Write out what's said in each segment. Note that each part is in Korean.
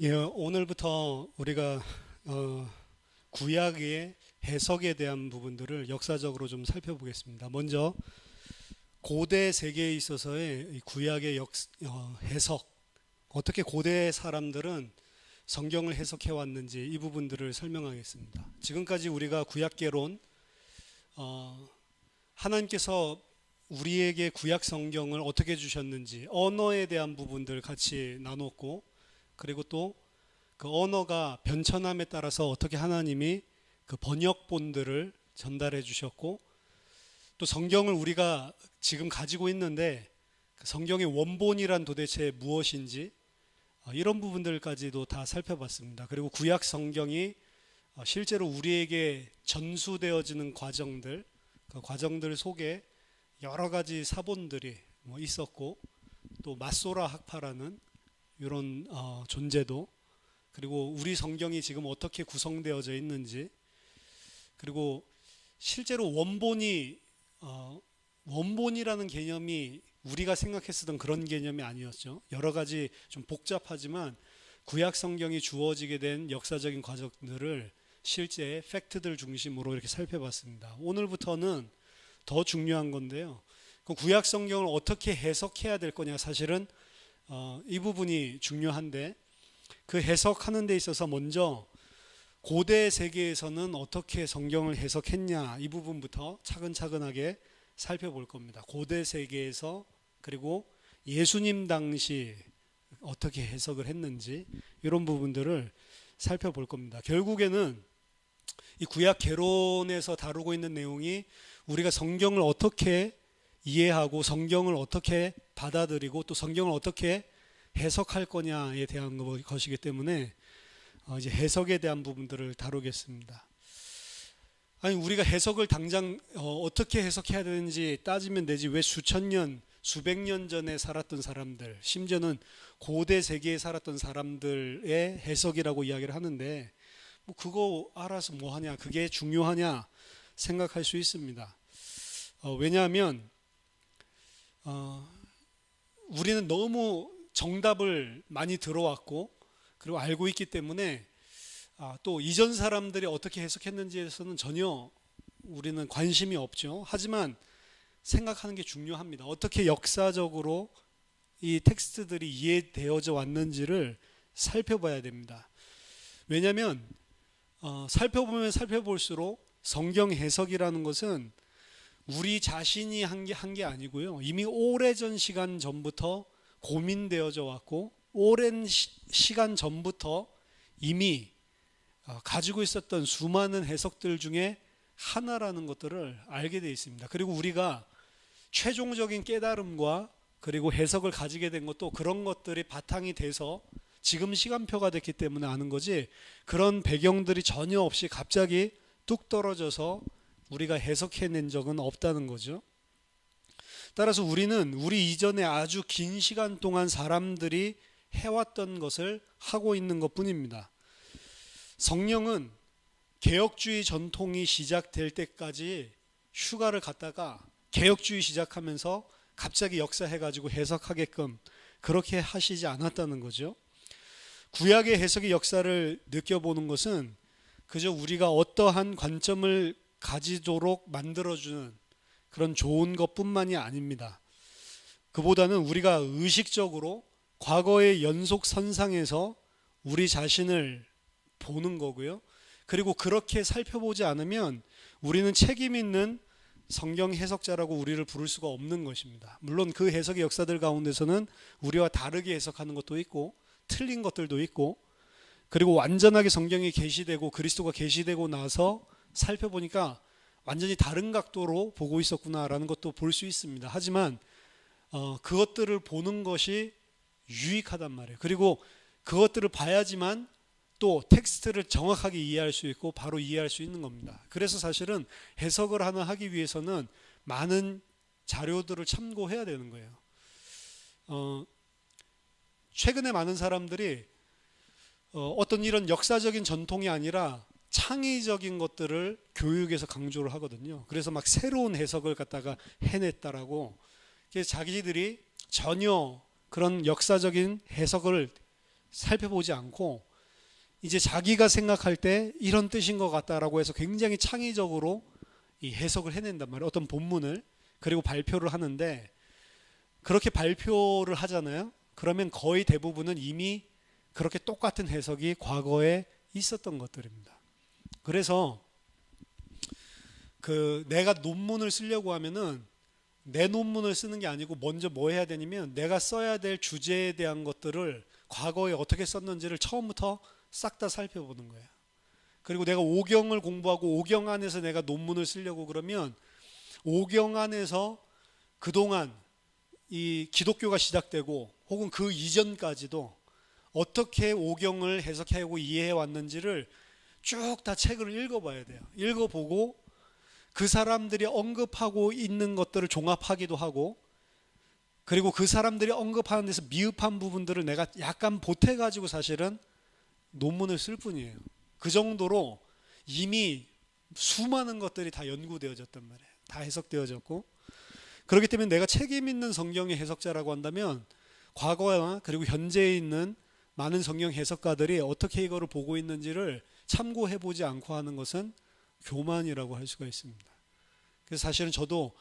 예, 오늘부터 우리가 구약의 해석에 대한 부분들을 역사적으로 좀 살펴보겠습니다. 먼저 고대 세계에 있어서의 이 구약의 해석, 어떻게 고대 사람들은 성경을 해석해 왔는지 이 부분들을 설명하겠습니다. 지금까지 우리가 구약계론, 하나님께서 우리에게 구약 성경을 어떻게 주셨는지 언어에 대한 부분들 같이 나눴고, 그리고 또 그 언어가 변천함에 따라서 어떻게 하나님이 그 번역본들을 전달해 주셨고, 또 성경을 우리가 지금 가지고 있는데 그 성경의 원본이란 도대체 무엇인지 이런 부분들까지도 다 살펴봤습니다. 그리고 구약 성경이 실제로 우리에게 전수되어지는 과정들, 그 과정들 속에 여러 가지 사본들이 있었고, 또 마소라 학파라는 이런 존재도, 그리고 우리 성경이 지금 어떻게 구성되어져 있는지, 그리고 실제로 원본이라는 개념이 우리가 생각했었던 그런 개념이 아니었죠. 여러 가지 좀 복잡하지만 구약 성경이 주어지게 된 역사적인 과정들을 실제 팩트들 중심으로 이렇게 살펴봤습니다. 오늘부터는 더 중요한 건데요. 그 구약 성경을 어떻게 해석해야 될 거냐, 사실은 이 부분이 중요한데, 그 해석하는 데 있어서 먼저 고대 세계에서는 어떻게 성경을 해석했냐, 이 부분부터 차근차근하게 살펴볼 겁니다. 고대 세계에서, 그리고 예수님 당시 어떻게 해석을 했는지 이런 부분들을 살펴볼 겁니다. 결국에는 이 구약 개론에서 다루고 있는 내용이 우리가 성경을 어떻게 이해하고 성경을 어떻게 받아들이고 또 성경을 어떻게 해석할 거냐에 대한 것이기 때문에 이제 해석에 대한 부분들을 다루겠습니다. 아니, 우리가 해석을 당장 어떻게 해석해야 되는지 따지면 되지, 왜 수천 년, 수백 년 전에 살았던 사람들, 심지어는 고대 세계에 살았던 사람들의 해석이라고 이야기를 하는데, 뭐 그거 알아서 뭐 하냐, 그게 중요하냐 생각할 수 있습니다. 왜냐하면 우리는 너무 정답을 많이 들어왔고, 그리고 알고 있기 때문에 또 이전 사람들이 어떻게 해석했는지에 대해서는 전혀 우리는 관심이 없죠. 하지만 생각하는 게 중요합니다. 어떻게 역사적으로 이 텍스트들이 이해되어져 왔는지를 살펴봐야 됩니다. 왜냐하면 살펴보면 살펴볼수록 성경 해석이라는 것은 우리 자신이 한 게 아니고요. 이미 오래전 시간 전부터 고민되어져 왔고, 오랜 시간 전부터 이미 가지고 있었던 수많은 해석들 중에 하나라는 것들을 알게 되어 있습니다. 그리고 우리가 최종적인 깨달음과 그리고 해석을 가지게 된 것도 그런 것들이 바탕이 돼서 지금 시간표가 됐기 때문에 아는 거지, 그런 배경들이 전혀 없이 갑자기 뚝 떨어져서 우리가 해석해낸 적은 없다는 거죠. 따라서 우리는 우리 이전에 아주 긴 시간 동안 사람들이 해왔던 것을 하고 있는 것 뿐입니다. 성령은 개혁주의 전통이 시작될 때까지 휴가를 갔다가 개혁주의 시작하면서 갑자기 역사해가지고 해석하게끔 그렇게 하시지 않았다는 거죠. 구약의 해석의 역사를 느껴보는 것은 그저 우리가 어떠한 관점을 가지도록 만들어주는 그런 좋은 것뿐만이 아닙니다. 그보다는 우리가 의식적으로 과거의 연속선상에서 우리 자신을 보는 거고요. 그리고 그렇게 살펴보지 않으면 우리는 책임 있는 성경 해석자라고 우리를 부를 수가 없는 것입니다. 물론 그 해석의 역사들 가운데서는 우리와 다르게 해석하는 것도 있고 틀린 것들도 있고, 그리고 완전하게 성경이 계시되고 그리스도가 계시되고 나서 살펴보니까 완전히 다른 각도로 보고 있었구나라는 것도 볼 수 있습니다. 하지만 그것들을 보는 것이 유익하단 말이에요. 그리고 그것들을 봐야지만 또 텍스트를 정확하게 이해할 수 있고 바로 이해할 수 있는 겁니다. 그래서 사실은 해석을 하나 하기 위해서는 많은 자료들을 참고해야 되는 거예요. 최근에 많은 사람들이 어떤 이런 역사적인 전통이 아니라 창의적인 것들을 교육에서 강조를 하거든요. 그래서 막 새로운 해석을 갖다가 해냈다라고, 자기들이 전혀 그런 역사적인 해석을 살펴보지 않고 이제 자기가 생각할 때 이런 뜻인 것 같다라고 해서 굉장히 창의적으로 이 해석을 해낸단 말이에요. 어떤 본문을. 그리고 발표를 하는데 그렇게 발표를 하잖아요. 그러면 거의 대부분은 이미 그렇게 똑같은 해석이 과거에 있었던 것들입니다. 그래서 내가 논문을 쓰려고 하면은 내 논문을 쓰는 게 아니고 먼저 뭐 해야 되냐면 내가 써야 될 주제에 대한 것들을 과거에 어떻게 썼는지를 처음부터 싹 다 살펴보는 거예요. 그리고 내가 오경을 공부하고 오경 안에서 내가 논문을 쓰려고 그러면 오경 안에서 그동안 이 기독교가 시작되고 혹은 그 이전까지도 어떻게 오경을 해석하고 이해해 왔는지를 쭉 다 책을 읽어봐야 돼요. 읽어보고 그 사람들이 언급하고 있는 것들을 종합하기도 하고 그리고 그 사람들이 언급하는 데서 미흡한 부분들을 내가 약간 보태가지고 사실은 논문을 쓸 뿐이에요. 그 정도로 이미 수많은 것들이 다 연구되어졌단 말이에요. 다 해석되어졌고 그렇기 때문에 내가 책임 있는 성경의 해석자라고 한다면 과거와 그리고 현재에 있는 많은 성경 해석가들이 어떻게 이거를 보고 있는지를 참고해보지 않고 하는 것은 교만이라고 할 수가 있습니다. 그래서 사실은 저도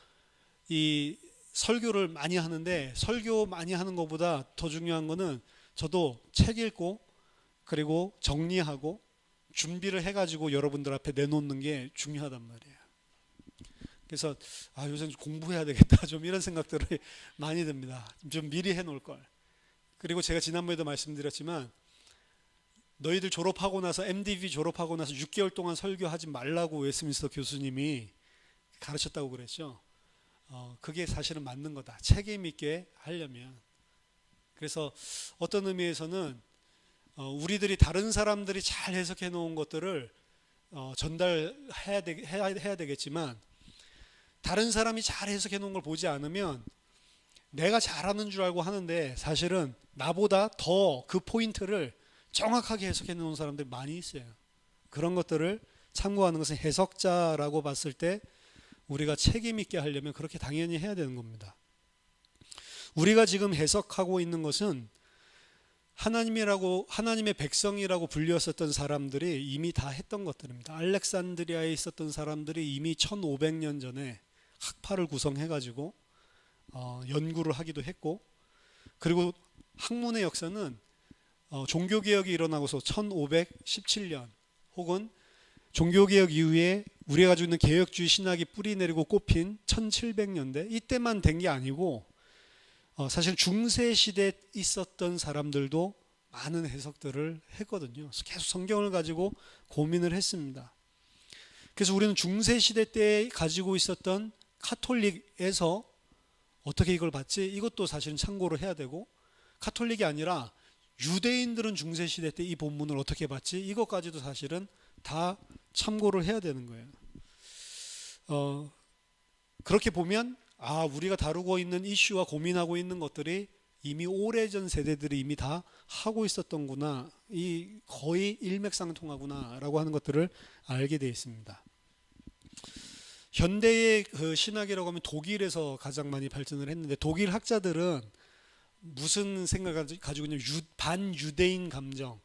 이 설교를 많이 하는데 설교 많이 하는 것보다 더 중요한 거는 저도 책 읽고 그리고 정리하고 준비를 해가지고 여러분들 앞에 내놓는 게 중요하단 말이에요. 그래서 요새 공부해야 되겠다 좀 이런 생각들이 많이 듭니다. 좀 미리 해놓을 걸. 그리고 제가 지난번에도 말씀드렸지만 너희들 졸업하고 나서 MDV 졸업하고 나서 6개월 동안 설교하지 말라고 웨스민스터 교수님이 가르쳤다고 그랬죠. 그게 사실은 맞는 거다. 책임 있게 하려면. 그래서 어떤 의미에서는 우리들이 다른 사람들이 잘 해석해 놓은 것들을 전달해야 해야 되겠지만 다른 사람이 잘 해석해 놓은 걸 보지 않으면 내가 잘하는 줄 알고 하는데 사실은 나보다 더 그 포인트를 정확하게 해석해 놓은 사람들이 많이 있어요. 그런 것들을 참고하는 것은 해석자라고 봤을 때 우리가 책임 있게 하려면 그렇게 당연히 해야 되는 겁니다. 우리가 지금 해석하고 있는 것은 하나님의 백성이라고 불렸었던 사람들이 이미 다 했던 것들입니다. 알렉산드리아에 있었던 사람들이 이미 1500년 전에 학파를 구성해가지고 연구를 하기도 했고 그리고 학문의 역사는 종교개혁이 일어나고서 1517년 혹은 종교개혁 이후에 우리가 가지고 있는 개혁주의 신학이 뿌리 내리고 꽃핀 1700년대 이때만 된 게 아니고 사실 중세시대에 있었던 사람들도 많은 해석들을 했거든요. 계속 성경을 가지고 고민을 했습니다. 그래서 우리는 중세시대 때 가지고 있었던 카톨릭에서 어떻게 이걸 봤지? 이것도 사실은 참고를 해야 되고 카톨릭이 아니라 유대인들은 중세시대 때 이 본문을 어떻게 봤지? 이것까지도 사실은 다 참고를 해야 되는 거예요. 그렇게 보면 우리가 다루고 있는 이슈와 고민하고 있는 것들이 이미 오래전 세대들이 이미 다 하고 있었던구나. 이 거의 일맥상통하구나라고 하는 것들을 알게 되어 있습니다. 현대의 그 신학이라고 하면 독일에서 가장 많이 발전을 했는데 독일 학자들은 무슨 생각을 가지고 있냐면 반유대인 감정,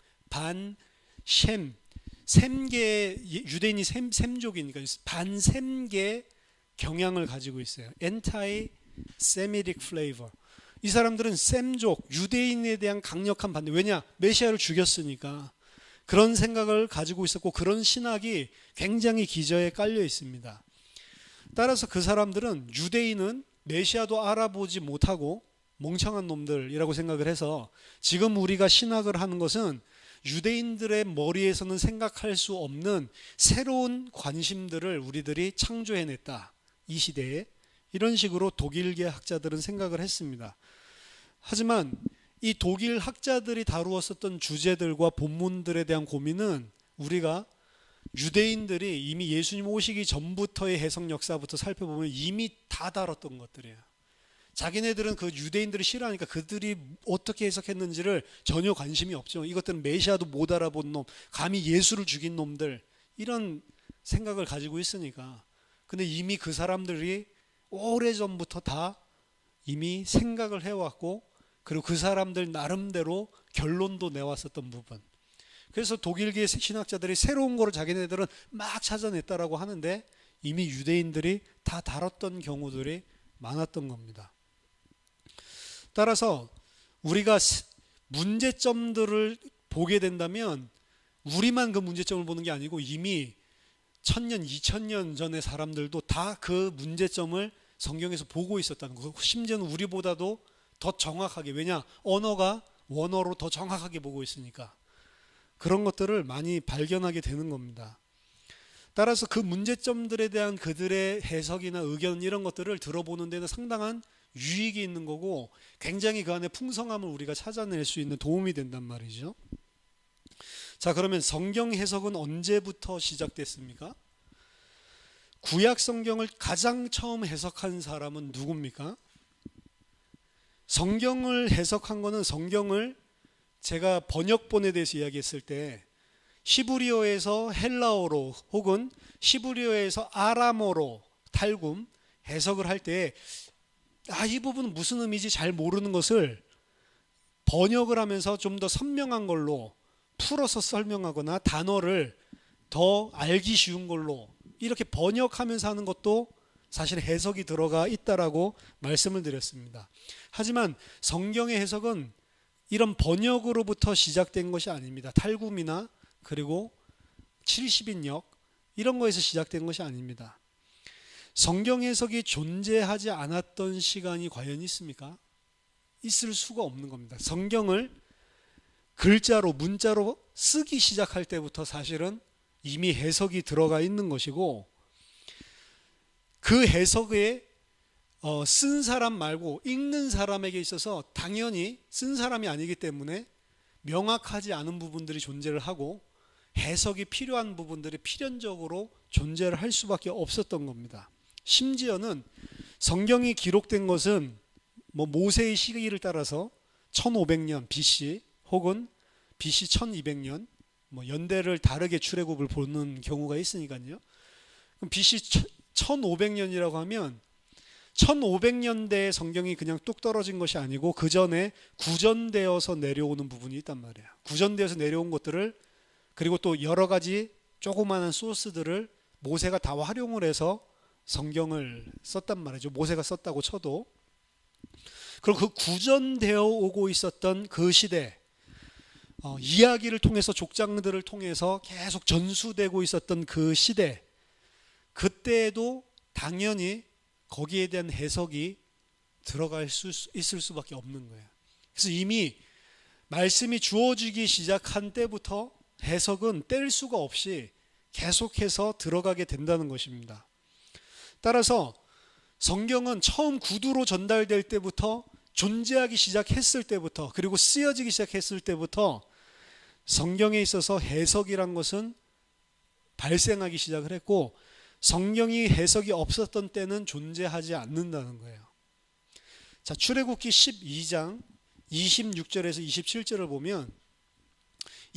셈계 유대인이 셈족이니까 반셈계 경향을 가지고 있어요. Anti-Semitic flavor. 이 사람들은 셈족, 유대인에 대한 강력한 반대. 왜냐? 메시아를 죽였으니까. 그런 생각을 가지고 있었고 그런 신학이 굉장히 기저에 깔려 있습니다. 따라서 그 사람들은 유대인은 메시아도 알아보지 못하고 멍청한 놈들이라고 생각을 해서 지금 우리가 신학을 하는 것은 유대인들의 머리에서는 생각할 수 없는 새로운 관심들을 우리들이 창조해냈다. 이 시대에 이런 식으로 독일계 학자들은 생각을 했습니다. 하지만 이 독일 학자들이 다루었었던 주제들과 본문들에 대한 고민은 우리가 유대인들이 이미 예수님 오시기 전부터의 해석 역사부터 살펴보면 이미 다 다뤘던 것들이에요. 자기네들은 그 유대인들을 싫어하니까 그들이 어떻게 해석했는지를 전혀 관심이 없죠. 이것들은 메시아도 못 알아본 놈, 감히 예수를 죽인 놈들 이런 생각을 가지고 있으니까. 근데 이미 그 사람들이 오래전부터 다 이미 생각을 해왔고 그리고 그 사람들 나름대로 결론도 내왔었던 부분. 그래서 독일계 신학자들이 새로운 거를 자기네들은 막 찾아냈다라고 하는데 이미 유대인들이 다 다뤘던 경우들이 많았던 겁니다. 따라서 우리가 문제점들을 보게 된다면 우리만 그 문제점을 보는 게 아니고 이미 1000년, 2000년 전의 사람들도 다 그 문제점을 성경에서 보고 있었다는 거. 심지어는 우리보다도 더 정확하게, 왜냐? 언어가 원어로 더 정확하게 보고 있으니까 그런 것들을 많이 발견하게 되는 겁니다. 따라서 그 문제점들에 대한 그들의 해석이나 의견 이런 것들을 들어보는 데는 상당한 유익이 있는 거고 굉장히 그 안에 풍성함을 우리가 찾아낼 수 있는 도움이 된단 말이죠. 자, 그러면 성경 해석은 언제부터 시작됐습니까? 구약 성경을 가장 처음 해석한 사람은 누굽니까? 성경을 해석한 거는 성경을 제가 번역본에 대해서 이야기했을 때 히브리어에서 헬라어로 혹은 히브리어에서 아람어로 탈굼 해석을 할 때 이 부분은 무슨 의미인지 잘 모르는 것을 번역을 하면서 좀 더 선명한 걸로 풀어서 설명하거나 단어를 더 알기 쉬운 걸로 이렇게 번역하면서 하는 것도 사실 해석이 들어가 있다라고 말씀을 드렸습니다. 하지만 성경의 해석은 이런 번역으로부터 시작된 것이 아닙니다. 탈굼이나 그리고 70인역 이런 거에서 시작된 것이 아닙니다. 성경 해석이 존재하지 않았던 시간이 과연 있습니까? 있을 수가 없는 겁니다. 성경을 글자로 문자로 쓰기 시작할 때부터 사실은 이미 해석이 들어가 있는 것이고 그 해석에 쓴 사람 말고 읽는 사람에게 있어서 당연히 쓴 사람이 아니기 때문에 명확하지 않은 부분들이 존재를 하고 해석이 필요한 부분들이 필연적으로 존재를 할 수밖에 없었던 겁니다. 심지어는 성경이 기록된 것은 모세의 시기를 따라서 1500년 BC 혹은 BC 1200년 연대를 다르게 출애굽을 보는 경우가 있으니까요. 그럼 BC 1500년이라고 하면 1500년대에 성경이 그냥 뚝 떨어진 것이 아니고 그 전에 구전되어서 내려오는 부분이 있단 말이에요. 구전되어서 내려온 것들을 그리고 또 여러 가지 조그마한 소스들을 모세가 다 활용을 해서 성경을 썼단 말이죠. 모세가 썼다고 쳐도. 그리고 그 구전되어 오고 있었던 그 시대 이야기를 통해서 족장들을 통해서 계속 전수되고 있었던 그 시대 그때에도 당연히 거기에 대한 해석이 들어갈 수 있을 수밖에 없는 거예요. 그래서 이미 말씀이 주어지기 시작한 때부터 해석은 뗄 수가 없이 계속해서 들어가게 된다는 것입니다. 따라서 성경은 처음 구두로 전달될 때부터 존재하기 시작했을 때부터 그리고 쓰여지기 시작했을 때부터 성경에 있어서 해석이란 것은 발생하기 시작을 했고 성경이 해석이 없었던 때는 존재하지 않는다는 거예요. 자, 출애굽기 12장 26절에서 27절을 보면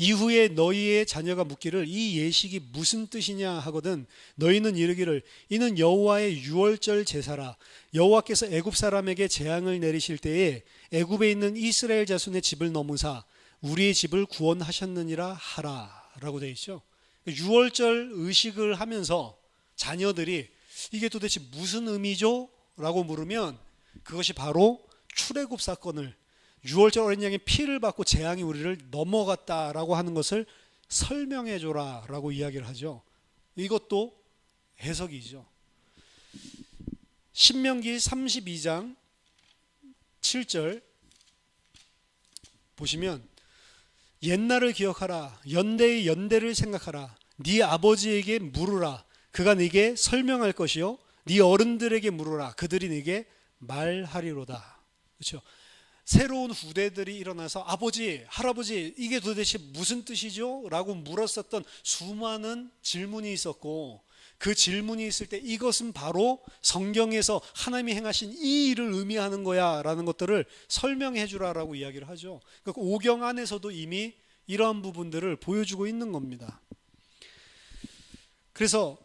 이후에 너희의 자녀가 묻기를 이 예식이 무슨 뜻이냐 하거든 너희는 이르기를 이는 여호와의 유월절 제사라 여호와께서 애굽 사람에게 재앙을 내리실 때에 애굽에 있는 이스라엘 자손의 집을 넘으사 우리의 집을 구원하셨느니라 하라 라고 되어 있죠. 유월절 의식을 하면서 자녀들이 이게 도대체 무슨 의미죠? 라고 물으면 그것이 바로 출애굽 사건을 유월절 어린 양의 피를 받고 재앙이 우리를 넘어갔다라고 하는 것을 설명해 줘라 라고 이야기를 하죠. 이것도 해석이죠. 신명기 32장 7절 보시면 옛날을 기억하라 연대의 연대를 생각하라 네 아버지에게 물으라 그가 네게 설명할 것이요 네 어른들에게 물으라 그들이 네게 말하리로다. 그렇죠? 새로운 후대들이 일어나서 아버지, 할아버지 이게 도대체 무슨 뜻이죠? 라고 물었었던 수많은 질문이 있었고 그 질문이 있을 때 이것은 바로 성경에서 하나님이 행하신 이 일을 의미하는 거야 라는 것들을 설명해 주라라고 이야기를 하죠. 그러니까 오경 안에서도 이미 이러한 부분들을 보여주고 있는 겁니다. 그래서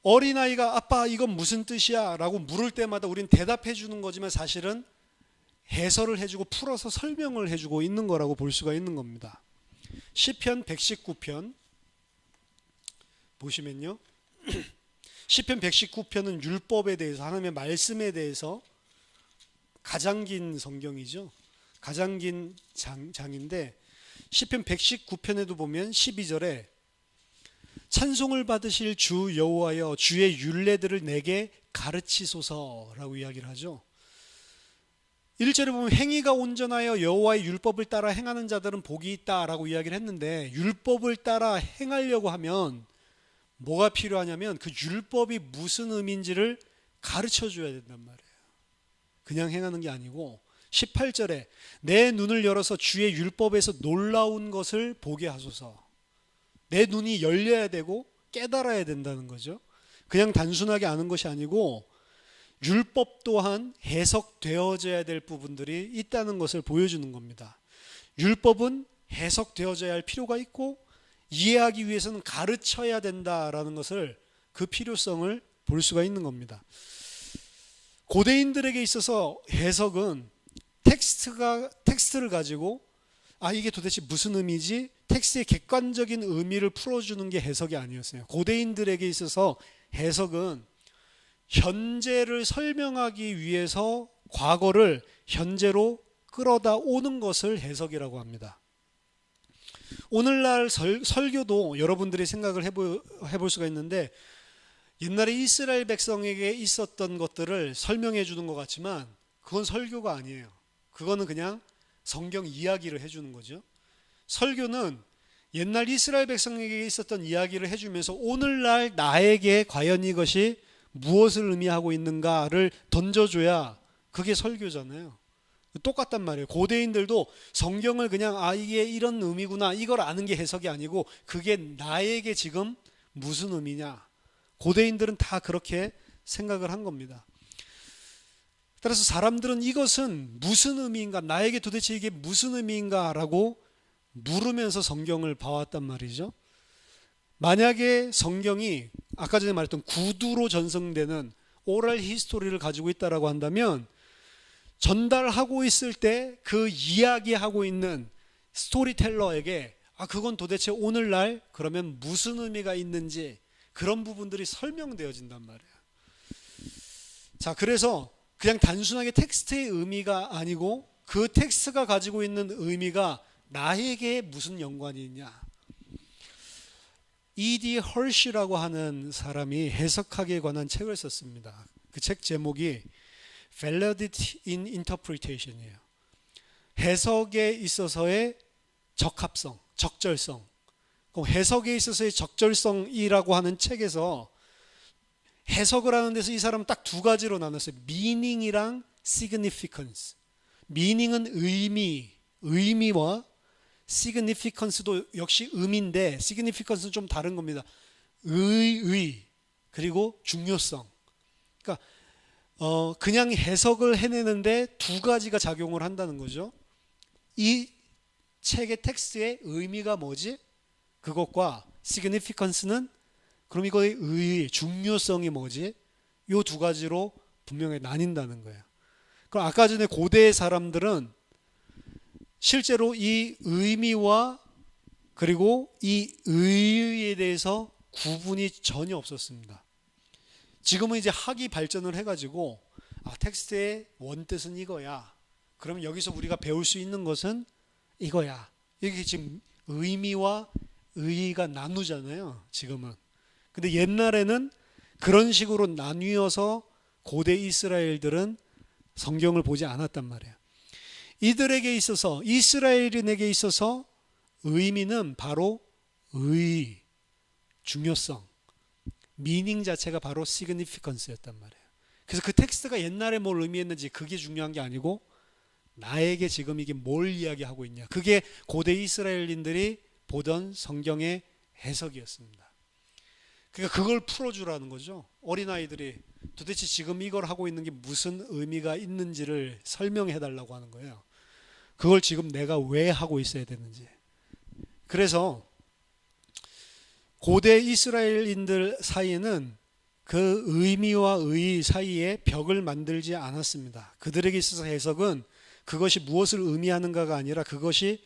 어린아이가 아빠 이건 무슨 뜻이야? 라고 물을 때마다 우린 대답해 주는 거지만 사실은 해설을 해주고 풀어서 설명을 해주고 있는 거라고 볼 수가 있는 겁니다. 시편 119편 보시면요. 시편 119편은 율법에 대해서, 하나님의 말씀에 대해서 가장 긴 성경이죠. 가장 긴 장인데, 시편 119편에도 보면 12절에 찬송을 받으실 주 여호와여 주의 율례들을 내게 가르치소서라고 이야기를 하죠. 1절에 보면 행위가 온전하여 여호와의 율법을 따라 행하는 자들은 복이 있다라고 이야기를 했는데, 율법을 따라 행하려고 하면 뭐가 필요하냐면 그 율법이 무슨 의미인지를 가르쳐 줘야 된단 말이에요. 그냥 행하는 게 아니고 18절에 내 눈을 열어서 주의 율법에서 놀라운 것을 보게 하소서. 내 눈이 열려야 되고 깨달아야 된다는 거죠. 그냥 단순하게 아는 것이 아니고 율법 또한 해석되어져야 될 부분들이 있다는 것을 보여주는 겁니다. 율법은 해석되어져야 할 필요가 있고 이해하기 위해서는 가르쳐야 된다라는 것을, 그 필요성을 볼 수가 있는 겁니다. 고대인들에게 있어서 해석은 텍스트를 가지고 이게 도대체 무슨 의미지? 텍스트의 객관적인 의미를 풀어주는 게 해석이 아니었어요. 고대인들에게 있어서 해석은 현재를 설명하기 위해서 과거를 현재로 끌어다 오는 것을 해석이라고 합니다. 오늘날 설교도 여러분들이 생각을 해볼 수가 있는데, 옛날에 이스라엘 백성에게 있었던 것들을 설명해 주는 것 같지만 그건 설교가 아니에요. 그거는 그냥 성경 이야기를 해주는 거죠. 설교는 옛날 이스라엘 백성에게 있었던 이야기를 해주면서 오늘날 나에게 과연 이것이 무엇을 의미하고 있는가를 던져줘야 그게 설교잖아요. 똑같단 말이에요. 고대인들도 성경을 그냥 이게 이런 의미구나 이걸 아는 게 해석이 아니고 그게 나에게 지금 무슨 의미냐. 고대인들은 다 그렇게 생각을 한 겁니다. 따라서 사람들은 이것은 무슨 의미인가, 나에게 도대체 이게 무슨 의미인가 라고 물으면서 성경을 봐왔단 말이죠. 만약에 성경이 아까 전에 말했던 구두로 전승되는 오럴 히스토리를 가지고 있다라고 한다면 전달하고 있을 때 그 이야기하고 있는 스토리텔러에게 그건 도대체 오늘날 그러면 무슨 의미가 있는지 그런 부분들이 설명되어진단 말이에요. 자, 그래서 그냥 단순하게 텍스트의 의미가 아니고 그 텍스트가 가지고 있는 의미가 나에게 무슨 연관이 있냐. E.D. 헐시라고 하는 사람이 해석하기에 관한 책을 썼습니다. 그 책 제목이 Validity in Interpretation이에요. 해석에 있어서의 적합성, 적절성. 해석에 있어서의 적절성이라고 하는 책에서 해석을 하는 데서 이 사람은 딱 두 가지로 나눴어요. meaning이랑 significance. meaning은 의미와 significance도 역시 의미인데 significance는 좀 다른 겁니다. 그리고 중요성. 그러니까 그냥 해석을 해내는데 두 가지가 작용을 한다는 거죠. 이 책의 텍스트의 의미가 뭐지? 그것과 significance는 그럼 이거의 중요성이 뭐지? 이 두 가지로 분명히 나뉜다는 거예요. 그럼 아까 전에 고대 사람들은 실제로 이 의미와 그리고 이 의의에 대해서 구분이 전혀 없었습니다. 지금은 이제 학이 발전을 해가지고 텍스트의 원뜻은 이거야. 그러면 여기서 우리가 배울 수 있는 것은 이거야. 이게 지금 의미와 의의가 나누잖아요. 지금은. 근데 옛날에는 그런 식으로 나뉘어서 고대 이스라엘들은 성경을 보지 않았단 말이에요. 이들에게 있어서, 이스라엘인에게 있어서 의미는 바로 의의, 중요성, 미닝 자체가 바로 significance였단 말이에요. 그래서 그 텍스트가 옛날에 뭘 의미했는지 그게 중요한 게 아니고 나에게 지금 이게 뭘 이야기하고 있냐. 그게 고대 이스라엘인들이 보던 성경의 해석이었습니다. 그러니까 그걸 풀어주라는 거죠. 어린아이들이 도대체 지금 이걸 하고 있는 게 무슨 의미가 있는지를 설명해 달라고 하는 거예요. 그걸 지금 내가 왜 하고 있어야 되는지. 그래서 고대 이스라엘인들 사이에는 그 의미와 의의 사이에 벽을 만들지 않았습니다. 그들에게 있어서 해석은 그것이 무엇을 의미하는가가 아니라 그것이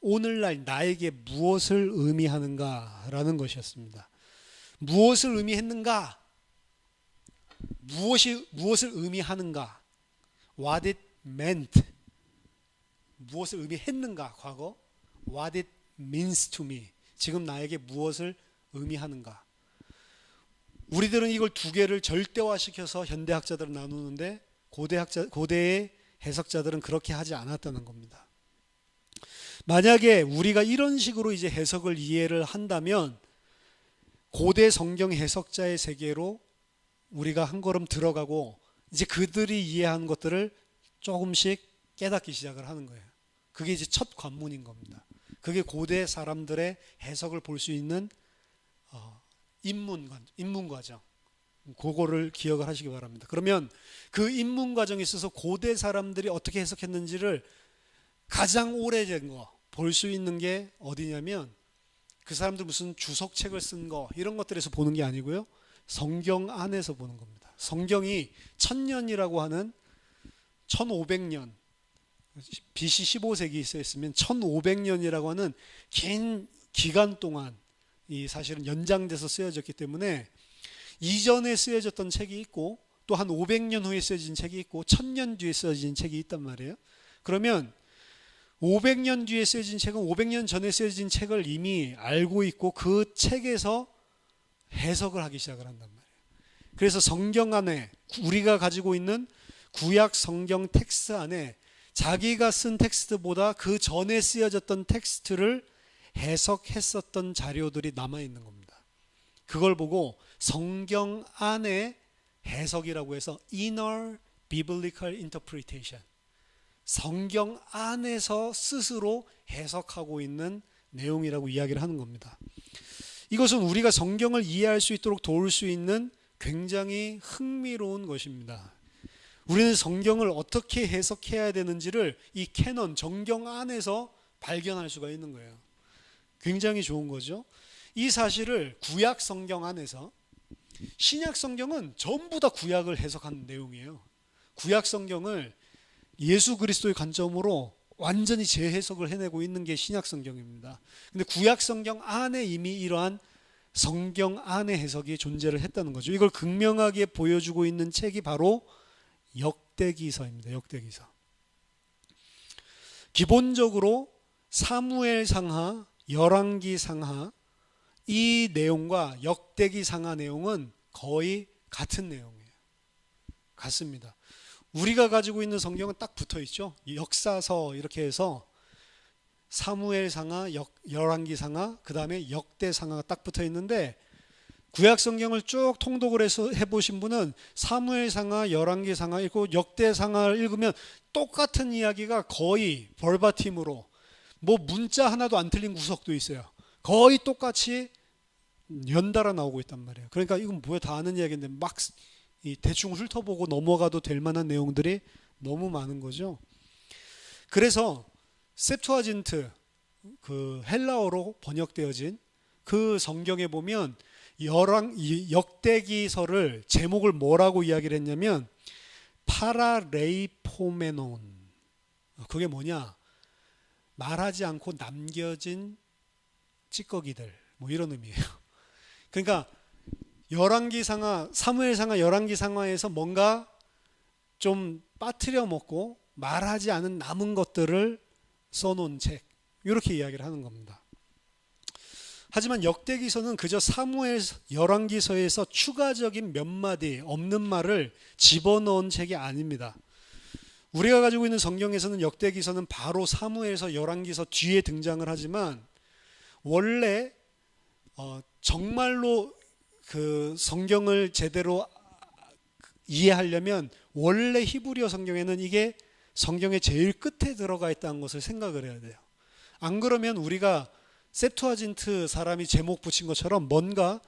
오늘날 나에게 무엇을 의미하는가라는 것이었습니다. 무엇을 의미했는가? 무엇을 의미하는가? What it meant. 무엇을 의미했는가? 과거. What it means to me. 지금 나에게 무엇을 의미하는가? 우리들은 이걸 두 개를 절대화시켜서 현대학자들은 나누는데 고대의 해석자들은 그렇게 하지 않았다는 겁니다. 만약에 우리가 이런 식으로 이제 해석을 이해를 한다면 고대 성경 해석자의 세계로 우리가 한 걸음 들어가고 이제 그들이 이해한 것들을 조금씩 깨닫기 시작을 하는 거예요. 그게 이제 첫 관문인 겁니다. 그게 고대 사람들의 해석을 볼 수 있는 입문 과정. 그거를 기억을 하시기 바랍니다. 그러면 그 입문 과정에 있어서 고대 사람들이 어떻게 해석했는지를 가장 오래된 거 볼 수 있는 게 어디냐면 그 사람들 무슨 주석책을 쓴 거 이런 것들에서 보는 게 아니고요. 성경 안에서 보는 겁니다. 성경이 1000년이라고 하는 1500년 BC 15세기에 있었으면 1500년이라고 하는 긴 기간 동안 이 사실은 연장돼서 쓰여졌기 때문에 이전에 쓰여졌던 책이 있고 또 한 500년 후에 쓰여진 책이 있고 1000년 뒤에 쓰여진 책이 있단 말이에요. 그러면 500년 뒤에 쓰여진 책은 500년 전에 쓰여진 책을 이미 알고 있고 그 책에서 해석을 하기 시작을 한단 말이에요. 그래서 성경 안에 우리가 가지고 있는 구약 성경 텍스트 안에 자기가 쓴 텍스트보다 그 전에 쓰여졌던 텍스트를 해석했었던 자료들이 남아있는 겁니다. 그걸 보고 성경 안에 해석이라고 해서 Inner Biblical Interpretation, 성경 안에서 스스로 해석하고 있는 내용이라고 이야기를 하는 겁니다. 이것은 우리가 성경을 이해할 수 있도록 도울 수 있는 굉장히 흥미로운 것입니다. 우리는 성경을 어떻게 해석해야 되는지를 이 캐논, 정경 안에서 발견할 수가 있는 거예요. 굉장히 좋은 거죠. 이 사실을 구약 성경 안에서, 신약 성경은 전부 다 구약을 해석한 내용이에요. 구약 성경을 예수 그리스도의 관점으로 완전히 재해석을 해내고 있는 게 신약 성경입니다. 근데 구약 성경 안에 이미 이러한 성경 안의 해석이 존재를 했다는 거죠. 이걸 극명하게 보여주고 있는 책이 바로 역대기서입니다. 역대기서. 기본적으로 사무엘상하, 열왕기상하 이 내용과 역대기상하 내용은 거의 같은 내용이에요. 같습니다. 우리가 가지고 있는 성경은 딱 붙어 있죠. 역사서 이렇게 해서 사무엘상하, 열왕기상하, 그 다음에 역대상하가 딱 붙어 있는데 구약 성경을 쭉 통독을 해서 해보신 분은 사무엘상하, 열왕기상하 읽고 역대상하를 읽으면 똑같은 이야기가 거의 벌바팀으로 뭐 문자 하나도 안 틀린 구석도 있어요. 거의 똑같이 연달아 나오고 있단 말이에요. 그러니까 이건 뭐야, 다 아는 이야기인데 막 대충 훑어보고 넘어가도 될 만한 내용들이 너무 많은 거죠. 그래서 셉투아진트, 그 헬라어로 번역되어진 그 성경에 보면 역대기서를 제목을 뭐라고 이야기를 했냐면 파라레이포메논. 그게 뭐냐? 말하지 않고 남겨진 찌꺼기들, 뭐 이런 의미예요. 그러니까 열왕기상하, 사무엘상하, 열왕기상하에서 뭔가 좀 빠뜨려 먹고 말하지 않은 남은 것들을 써놓은 책, 이렇게 이야기를 하는 겁니다. 하지만 역대기서는 그저 사무엘, 열왕기서에서 추가적인 몇 마디 없는 말을 집어넣은 책이 아닙니다. 우리가 가지고 있는 성경에서는 역대기서는 바로 사무엘서, 열왕기서 뒤에 등장을 하지만 원래 정말로 그 성경을 제대로 이해하려면 원래 히브리어 성경에는 이게 성경의 제일 끝에 들어가 있다는 것을 생각을 해야 돼요. 안 그러면 우리가 셉투아진트 사람이 제목 붙인 것처럼 뭔가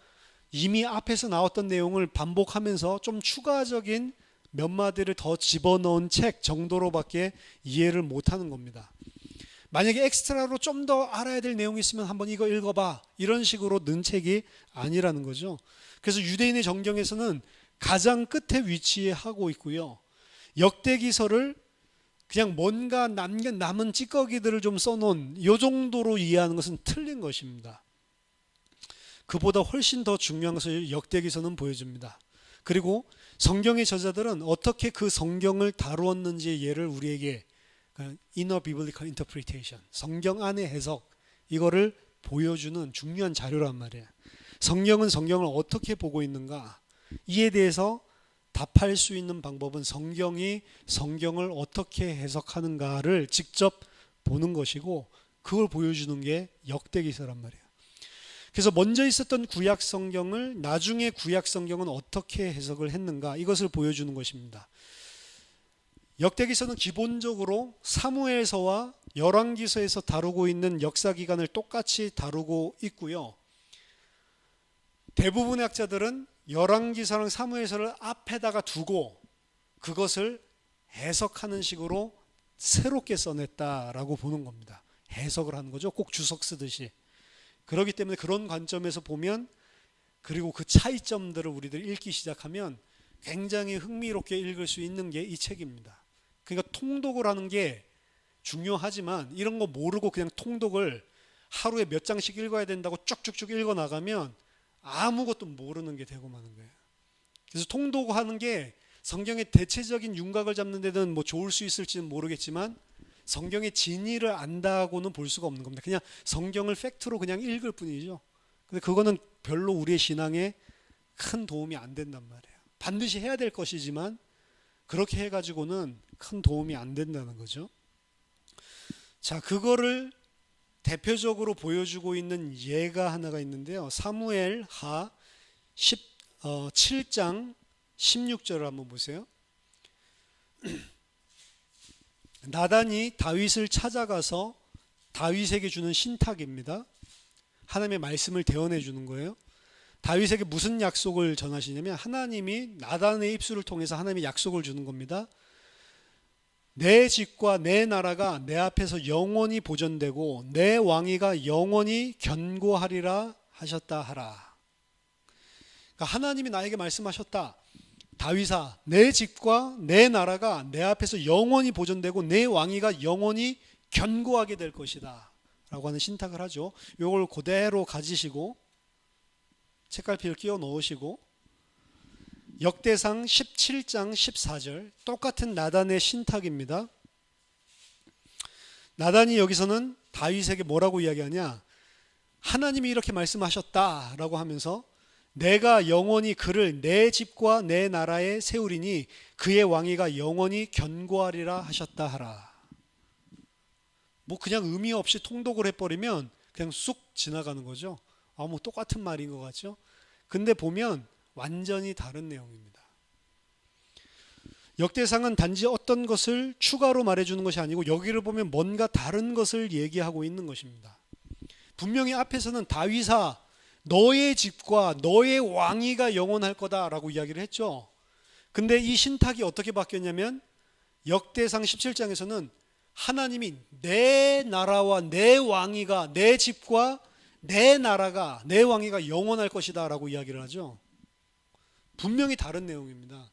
이미 앞에서 나왔던 내용을 반복하면서 좀 추가적인 몇 마디를 더 집어넣은 책 정도로밖에 이해를 못하는 겁니다. 만약에 엑스트라로 좀 더 알아야 될 내용이 있으면 한번 이거 읽어봐, 이런 식으로 넣은 책이 아니라는 거죠. 그래서 유대인의 정경에서는 가장 끝에 위치하고 있고요. 역대기서를 그냥 뭔가 남은 찌꺼기들을 좀 써놓은 이 정도로 이해하는 것은 틀린 것입니다. 그보다 훨씬 더 중요한 것을 역대기서는 보여줍니다. 그리고 성경의 저자들은 어떻게 그 성경을 다루었는지의 예를 우리에게 inner biblical interpretation, 성경 안의 해석, 이거를 보여주는 중요한 자료란 말이에요. 성경은 성경을 어떻게 보고 있는가, 이에 대해서 답할 수 있는 방법은 성경이 성경을 어떻게 해석하는가를 직접 보는 것이고, 그걸 보여주는 게 역대기서란 말이에요. 그래서 먼저 있었던 구약 성경을 나중에 구약 성경은 어떻게 해석을 했는가, 이것을 보여주는 것입니다. 역대기서는 기본적으로 사무엘서와 열왕기서에서 다루고 있는 역사 기간을 똑같이 다루고 있고요. 대부분의 학자들은 열왕기서랑 사무엘서를 앞에다가 두고 그것을 해석하는 식으로 새롭게 써냈다라고 보는 겁니다. 해석을 하는 거죠. 꼭 주석 쓰듯이. 그렇기 때문에 그런 관점에서 보면, 그리고 그 차이점들을 우리들이 읽기 시작하면 굉장히 흥미롭게 읽을 수 있는 게 이 책입니다. 그러니까 통독을 하는 게 중요하지만 이런 거 모르고 그냥 통독을 하루에 몇 장씩 읽어야 된다고 쭉쭉쭉 읽어 나가면 아무것도 모르는 게 되고 마는 거예요. 그래서 통독하는 게 성경의 대체적인 윤곽을 잡는 데는 뭐 좋을 수 있을지는 모르겠지만 성경의 진리를 안다고는 볼 수가 없는 겁니다. 그냥 성경을 팩트로 그냥 읽을 뿐이죠. 근데 그거는 별로 우리의 신앙에 큰 도움이 안 된단 말이에요. 반드시 해야 될 것이지만 그렇게 해가지고는 큰 도움이 안 된다는 거죠. 자, 그거를 대표적으로 보여주고 있는 예가 하나가 있는데요. 사무엘 하 7장 16절을 한번 보세요. 나단이 다윗을 찾아가서 다윗에게 주는 신탁입니다. 하나님의 말씀을 대언해 주는 거예요. 다윗에게 무슨 약속을 전하시냐면, 하나님이 나단의 입술을 통해서 하나님의 약속을 주는 겁니다. 내 집과 내 나라가 내 앞에서 영원히 보존되고 내 왕위가 영원히 견고하리라 하셨다 하라. 그러니까 하나님이 나에게 말씀하셨다. 다윗아, 내 집과 내 나라가 내 앞에서 영원히 보존되고 내 왕위가 영원히 견고하게 될 것이다 라고 하는 신탁을 하죠. 이걸 그대로 가지시고 책갈피를 끼워 넣으시고 역대상 17장 14절, 똑같은 나단의 신탁입니다. 나단이 여기서는 다윗에게 뭐라고 이야기하냐, 하나님이 이렇게 말씀하셨다라고 하면서 내가 영원히 그를 내 집과 내 나라에 세우리니 그의 왕위가 영원히 견고하리라 하셨다 하라. 뭐 그냥 의미 없이 통독을 해버리면 그냥 쑥 지나가는 거죠. 뭐 똑같은 말인 것 같죠. 근데 보면 완전히 다른 내용입니다. 역대상은 단지 어떤 것을 추가로 말해주는 것이 아니고 여기를 보면 뭔가 다른 것을 얘기하고 있는 것입니다. 분명히 앞에서는 다윗아, 너의 집과 너의 왕위가 영원할 거다라고 이야기를 했죠. 근데 이 신탁이 어떻게 바뀌었냐면 역대상 17장에서는 하나님이 내 나라와 내 왕위가, 내 집과 내 나라가, 내 왕위가 영원할 것이다 라고 이야기를 하죠. 분명히 다른 내용입니다.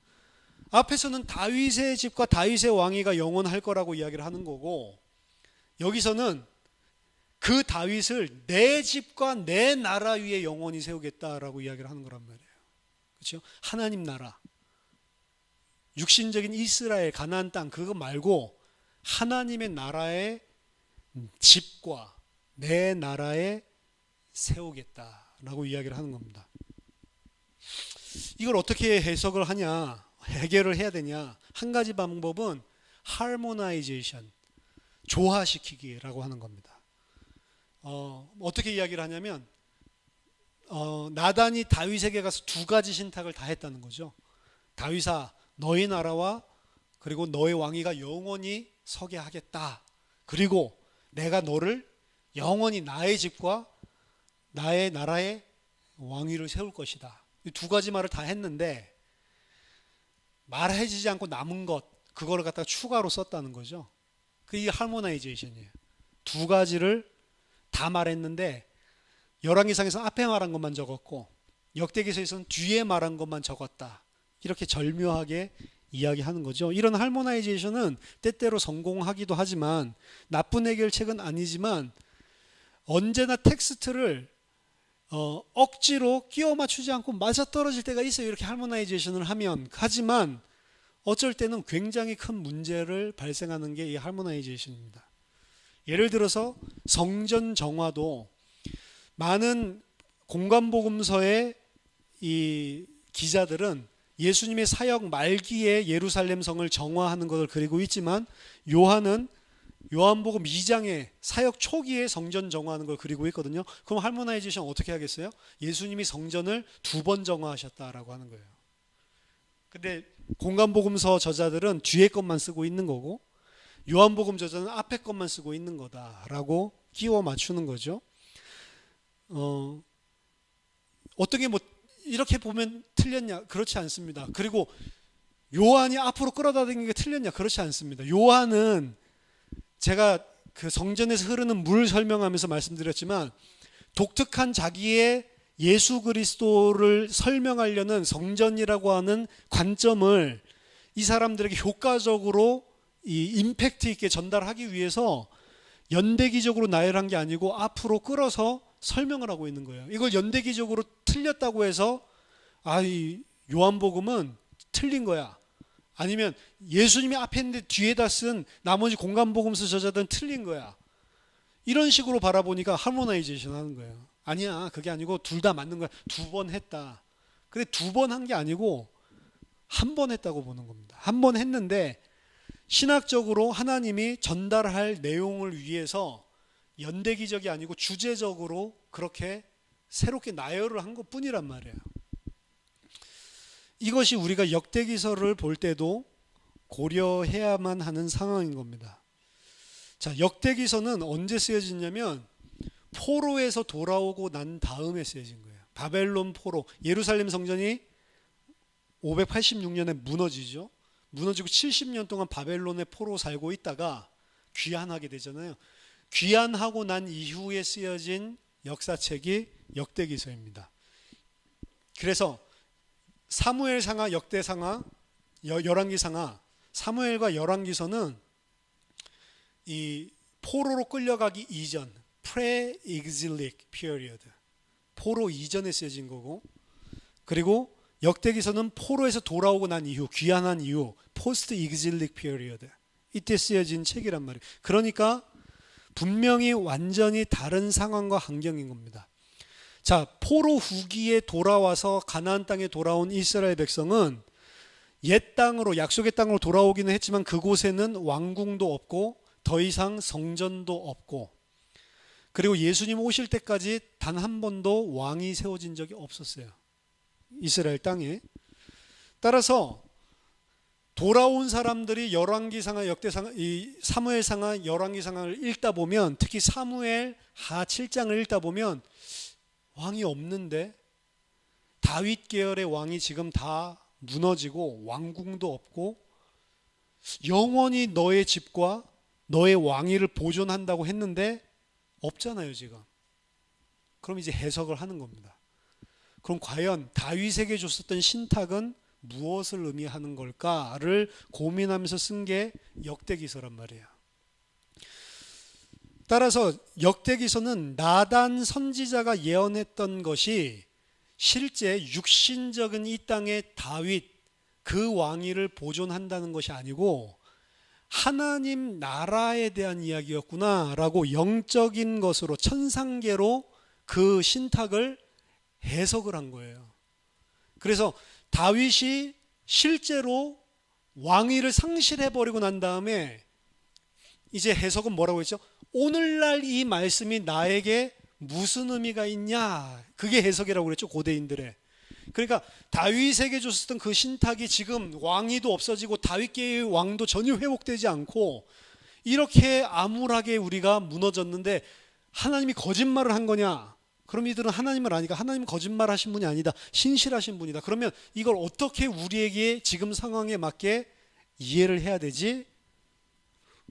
앞에서는 다윗의 집과 다윗의 왕위가 영원할 거라고 이야기를 하는 거고, 여기서는 그 다윗을 내 집과 내 나라 위에 영원히 세우겠다라고 이야기를 하는 거란 말이에요. 그렇죠? 하나님 나라, 육신적인 이스라엘 가나안 땅 그거 말고 하나님의 나라의 집과 내 나라에 세우겠다라고 이야기를 하는 겁니다. 이걸 어떻게 해석을 하냐, 해결을 해야 되냐, 한 가지 방법은 harmonization, 조화시키기라고 하는 겁니다. 어떻게 이야기를 하냐면 나단이 다윗에게 가서 두 가지 신탁을 다 했다는 거죠. 다윗아, 너의 나라와 그리고 너의 왕위가 영원히 서게 하겠다. 그리고 내가 너를 영원히 나의 집과 나의 나라의 왕위를 세울 것이다. 이 두 가지 말을 다 했는데 말해지지 않고 남은 것, 그거를 갖다가 추가로 썼다는 거죠. 그게 할모나이제이션이에요. 두 가지를 다 말했는데 열왕기상에서 앞에 말한 것만 적었고 역대기서에서는 뒤에 말한 것만 적었다. 이렇게 절묘하게 이야기하는 거죠. 이런 할모나이제이션은 때때로 성공하기도 하지만 나쁜 해결책은 아니지만 언제나 텍스트를 억지로 끼워 맞추지 않고 맞아떨어질 때가 있어요. 이렇게 할모나이제이션을 하면. 하지만 어쩔 때는 굉장히 큰 문제를 발생하는 게 이 할모나이제이션입니다. 예를 들어서 성전 정화도 많은 공관복음서의 이 기자들은 예수님의 사역 말기에 예루살렘 성을 정화하는 것을 그리고 있지만 요한은 요한복음 2장에 사역 초기에 성전 정화하는 걸 그리고 있거든요. 그럼 할모나이제이션 어떻게 하겠어요? 예수님이 성전을 2번 정화하셨다라고 하는 거예요. 근데 공관복음서 저자들은 뒤에 것만 쓰고 있는 거고 요한복음 저자는 앞에 것만 쓰고 있는 거다라고 끼워 맞추는 거죠. 어떻게 뭐 이렇게 보면 틀렸냐? 그렇지 않습니다. 그리고 요한이 앞으로 끌어다니는 게 틀렸냐? 그렇지 않습니다. 요한은 제가 그 성전에서 흐르는 물 설명하면서 말씀드렸지만 독특한 자기의 예수 그리스도를 설명하려는 성전이라고 하는 관점을 이 사람들에게 효과적으로 이 임팩트 있게 전달하기 위해서 연대기적으로 나열한 게 아니고 앞으로 끌어서 설명을 하고 있는 거예요. 이걸 연대기적으로 틀렸다고 해서 이 요한복음은 틀린 거야. 아니면 예수님이 앞에 있는데 뒤에다 쓴 나머지 공관복음서 저자들은 틀린 거야. 이런 식으로 바라보니까 할모나이제이션 하는 거예요. 아니야, 그게 아니고 둘 다 맞는 거야. 2번 했다. 근데 2번 한 게 아니고 한 번 했다고 보는 겁니다. 한 번 했는데 신학적으로 하나님이 전달할 내용을 위해서 연대기적이 아니고 주제적으로 그렇게 새롭게 나열을 한 것뿐이란 말이에요. 이것이 우리가 역대기서를 볼 때도 고려해야만 하는 상황인 겁니다. 자, 역대기서는 언제 쓰여졌냐면 포로에서 돌아오고 난 다음에 쓰여진 거예요. 바벨론 포로, 예루살렘 성전이 586년에 무너지죠. 무너지고 70년 동안 바벨론의 포로 살고 있다가 귀환하게 되잖아요. 귀환하고 난 이후에 쓰여진 역사책이 역대기서입니다. 그래서 사무엘상하, 역대상하, 열왕기상하, 사무엘과 열왕기서는 이 포로로 끌려가기 이전, pre-exilic period, 포로 이전에 쓰여진 거고, 그리고 역대기서는 포로에서 돌아오고 난 이후, 귀환한 이후, post-exilic period, 이때 쓰여진 책이란 말이에요. 그러니까 분명히 완전히 다른 상황과 환경인 겁니다. 자, 포로 후기에 돌아와서 가나안 땅에 돌아온 이스라엘 백성은 옛 땅으로, 약속의 땅으로 돌아오기는 했지만 그곳에는 왕궁도 없고 더 이상 성전도 없고, 그리고 예수님 오실 때까지 단 한 번도 왕이 세워진 적이 없었어요. 이스라엘 땅에. 따라서 돌아온 사람들이 열왕기상하, 역대상하, 이 사무엘상하, 열왕기상하를 읽다 보면, 특히 사무엘 하 7장을 읽다 보면 왕이 없는데, 다윗 계열의 왕이 지금 다 무너지고 왕궁도 없고 영원히 너의 집과 너의 왕위를 보존한다고 했는데 없잖아요 지금. 그럼 이제 해석을 하는 겁니다. 그럼 과연 다윗에게 줬었던 신탁은 무엇을 의미하는 걸까를 고민하면서 쓴 게 역대기서란 말이에요. 따라서 역대기서는 나단 선지자가 예언했던 것이 실제 육신적인 이 땅의 다윗, 그 왕위를 보존한다는 것이 아니고 하나님 나라에 대한 이야기였구나 라고 영적인 것으로, 천상계로 그 신탁을 해석을 한 거예요. 그래서 다윗이 실제로 왕위를 상실해버리고 난 다음에 이제 해석은 뭐라고 했죠? 오늘날 이 말씀이 나에게 무슨 의미가 있냐, 그게 해석이라고 그랬죠, 고대인들의. 그러니까 다윗에게 줬었던 그 신탁이 지금 왕위도 없어지고 다윗계의 왕도 전혀 회복되지 않고 이렇게 암울하게 우리가 무너졌는데 하나님이 거짓말을 한 거냐? 그럼 이들은 하나님을 아니까 하나님 거짓말하신 분이 아니다, 신실하신 분이다. 그러면 이걸 어떻게 우리에게 지금 상황에 맞게 이해를 해야 되지?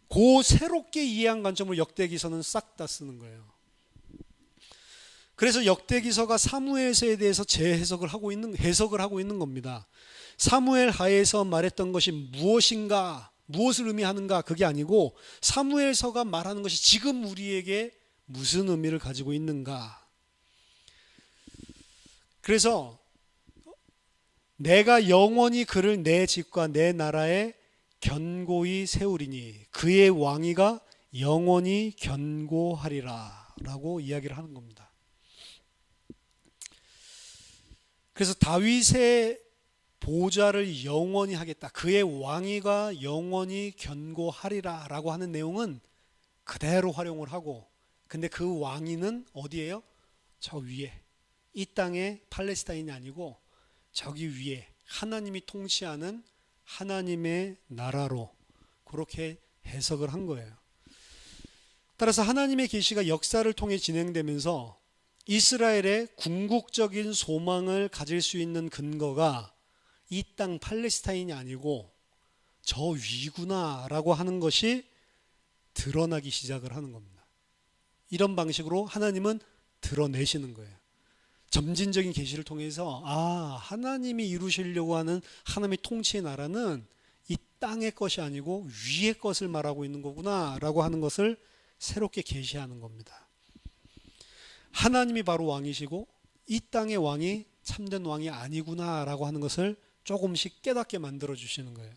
그 새롭게 이해한 관점으로 역대기서는 싹 다 쓰는 거예요. 그래서 역대기서가 사무엘서에 대해서 재해석을 하고 있는, 해석을 하고 있는 겁니다. 사무엘 하에서 말했던 것이 무엇인가, 무엇을 의미하는가, 그게 아니고 사무엘서가 말하는 것이 지금 우리에게 무슨 의미를 가지고 있는가. 그래서 내가 영원히 그를 내 집과 내 나라에 견고히 세우리니 그의 왕위가 영원히 견고하리라 라고 이야기를 하는 겁니다. 그래서 다윗의 보좌를 영원히 하겠다, 그의 왕위가 영원히 견고하리라 라고 하는 내용은 그대로 활용을 하고, 근데 그 왕위는 어디예요? 저 위에, 이 땅의 팔레스타인이 아니고 저기 위에 하나님이 통치하는 하나님의 나라로 그렇게 해석을 한 거예요. 따라서 하나님의 계시가 역사를 통해 진행되면서 이스라엘의 궁극적인 소망을 가질 수 있는 근거가 이 땅 팔레스타인이 아니고 저 위구나라고 하는 것이 드러나기 시작을 하는 겁니다. 이런 방식으로 하나님은 드러내시는 거예요. 점진적인 계시를 통해서 하나님이 이루시려고 하는 하나님의 통치의 나라는 이 땅의 것이 아니고 위의 것을 말하고 있는 거구나 라고 하는 것을 새롭게 계시하는 겁니다. 하나님이 바로 왕이시고 이 땅의 왕이 참된 왕이 아니구나 라고 하는 것을 조금씩 깨닫게 만들어 주시는 거예요.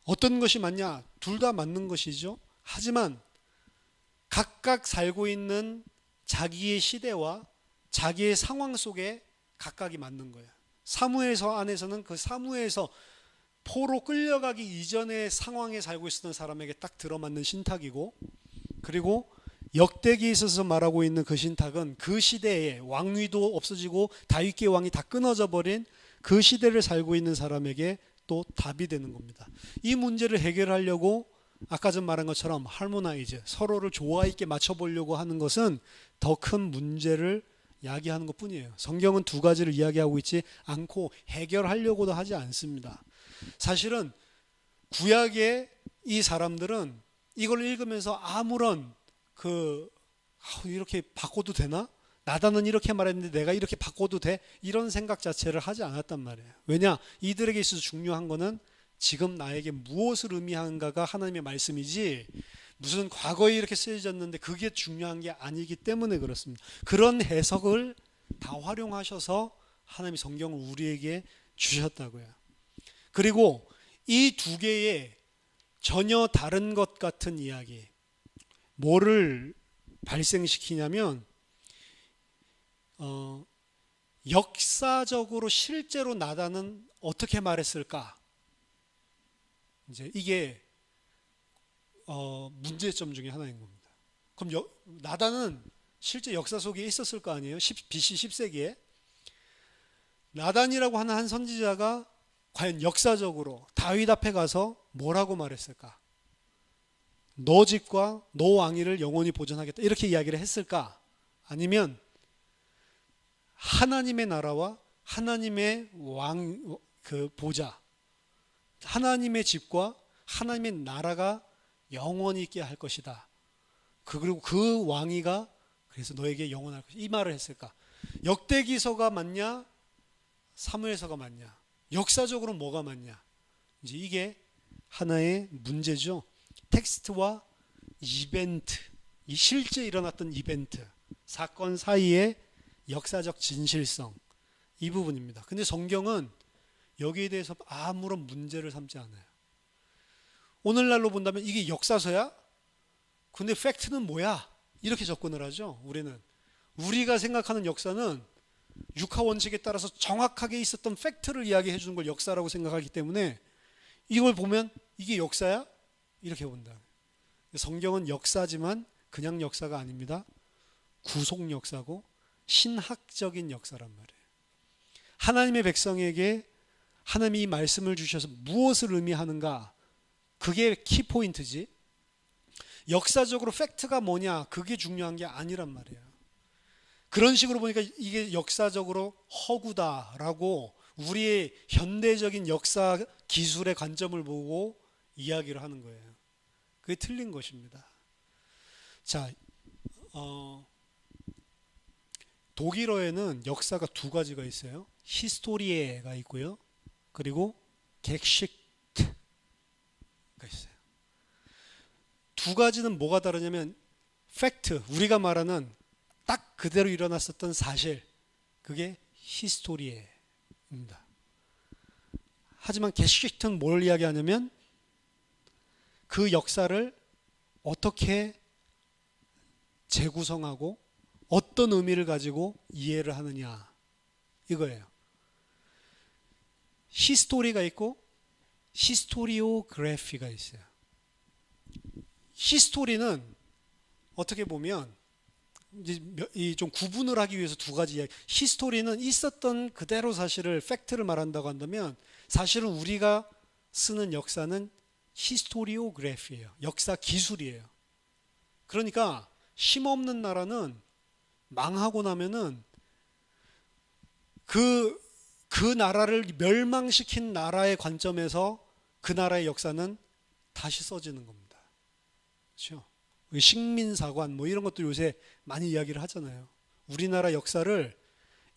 어떤 것이 맞냐? 둘 다 맞는 것이죠. 하지만 각각 살고 있는 자기의 시대와 자기의 상황 속에 각각이 맞는 거예요. 사무엘서 안에서는 그 사무엘서 포로 끌려가기 이전의 상황에 살고 있었던 사람에게 딱 들어맞는 신탁이고, 그리고 역대기에 있어서 말하고 있는 그 신탁은 그 시대에 왕위도 없어지고 다윗의 왕이 다 끊어져 버린 그 시대를 살고 있는 사람에게 또 답이 되는 겁니다. 이 문제를 해결하려고 아까 전 말한 것처럼 할모나이즈, 서로를 조화 있게 맞춰보려고 하는 것은 더 큰 문제를 야기하는 것 뿐이에요. 성경은 두 가지를 이야기하고 있지 않고 해결하려고도 하지 않습니다. 사실은 구약의 이 사람들은 이걸 읽으면서 아무런 이렇게 바꿔도 되나? 나단은 이렇게 말했는데 내가 이렇게 바꿔도 돼? 이런 생각 자체를 하지 않았단 말이에요. 왜냐? 이들에게 있어서 중요한 거는 지금 나에게 무엇을 의미하는가가 하나님의 말씀이지, 무슨 과거에 이렇게 쓰여졌는데 그게 중요한 게 아니기 때문에 그렇습니다. 그런 해석을 다 활용하셔서 하나님이 성경을 우리에게 주셨다고요. 그리고 이 두 개의 전혀 다른 것 같은 이야기, 뭐를 발생시키냐면 역사적으로 실제로 나단은 어떻게 말했을까? 이제 이게 문제점 중에 하나인 겁니다. 그럼 나단은 실제 역사 속에 있었을 거 아니에요? BC 10세기에 나단이라고 하는 한 선지자가 과연 역사적으로 다윗 앞에 가서 뭐라고 말했을까? 너 집과 너 왕위를 영원히 보존하겠다 이렇게 이야기를 했을까? 아니면 하나님의 나라와 하나님의 보좌, 하나님의 집과 하나님의 나라가 영원히 있게 할 것이다. 그리고 그 왕위가 그래서 너에게 영원할 것이다. 이 말을 했을까? 역대기서가 맞냐? 사무엘서가 맞냐? 역사적으로 뭐가 맞냐? 이제 이게 하나의 문제죠. 텍스트와 이벤트, 이 실제 일어났던 이벤트, 사건 사이의 역사적 진실성, 이 부분입니다. 근데 성경은 여기에 대해서 아무런 문제를 삼지 않아요. 오늘날로 본다면 이게 역사서야? 근데 팩트는 뭐야? 이렇게 접근을 하죠. 우리가 생각하는 역사는 육하 원칙에 따라서 정확하게 있었던 팩트를 이야기해 주는 걸 역사라고 생각하기 때문에 이걸 보면 이게 역사야? 이렇게 본다. 성경은 역사지만 그냥 역사가 아닙니다. 구속 역사고 신학적인 역사란 말이에요. 하나님의 백성에게 하나님이 이 말씀을 주셔서 무엇을 의미하는가? 그게 키포인트지. 역사적으로 팩트가 뭐냐? 그게 중요한 게 아니란 말이에요. 그런 식으로 보니까 이게 역사적으로 허구다라고 우리의 현대적인 역사 기술의 관점을 보고 이야기를 하는 거예요. 그게 틀린 것입니다. 자, 독일어에는 역사가 두 가지가 있어요. 히스토리에가 있고요. 그리고 객식트가 있어요. 두 가지는 뭐가 다르냐면 팩트, 우리가 말하는 딱 그대로 일어났었던 사실, 그게 히스토리에입니다. 하지만 객식트는 뭘 이야기하냐면 그 역사를 어떻게 재구성하고 어떤 의미를 가지고 이해를 하느냐, 이거예요. 히스토리가 있고 히스토리오그래피가 있어요. 히스토리는 어떻게 보면 이제 좀 구분을 하기 위해서 두 가지 이야기. 히스토리는 있었던 그대로 사실을 팩트를 말한다고 한다면, 사실은 우리가 쓰는 역사는 히스토리오그래피예요. 역사 기술이에요. 그러니까 힘없는 나라는 망하고 나면은 그 나라를 멸망시킨 나라의 관점에서 그 나라의 역사는 다시 써지는 겁니다. 그렇죠? 식민사관 뭐 이런 것도 요새 많이 이야기를 하잖아요. 우리나라 역사를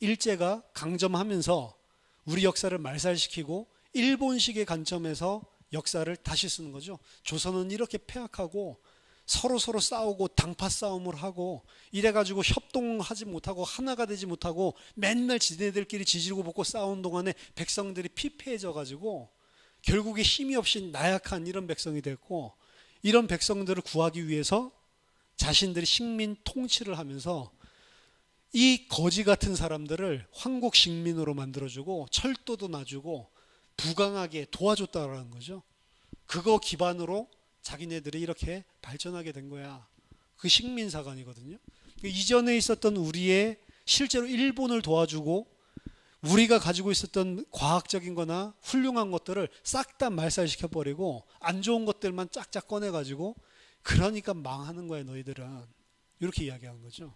일제가 강점하면서 우리 역사를 말살시키고 일본식의 관점에서 역사를 다시 쓰는 거죠. 조선은 이렇게 패악하고 서로 싸우고 당파 싸움을 하고 이래가지고 협동하지 못하고 하나가 되지 못하고 맨날 지네들끼리 지지고 볶고 싸운 동안에 백성들이 피폐해져가지고 결국에 힘이 없이 나약한 이런 백성이 됐고, 이런 백성들을 구하기 위해서 자신들이 식민 통치를 하면서 이 거지 같은 사람들을 황국 식민으로 만들어주고 철도도 놔주고 부강하게 도와줬다라는 거죠. 그거 기반으로 자기네들이 이렇게 발전하게 된 거야. 그 식민사관이거든요. 이전에 있었던 우리의 실제로 일본을 도와주고 우리가 가지고 있었던 과학적인 거나 훌륭한 것들을 싹 다 말살시켜버리고 안 좋은 것들만 짝짝 꺼내가지고, 그러니까 망하는 거야 너희들은. 이렇게 이야기한 거죠.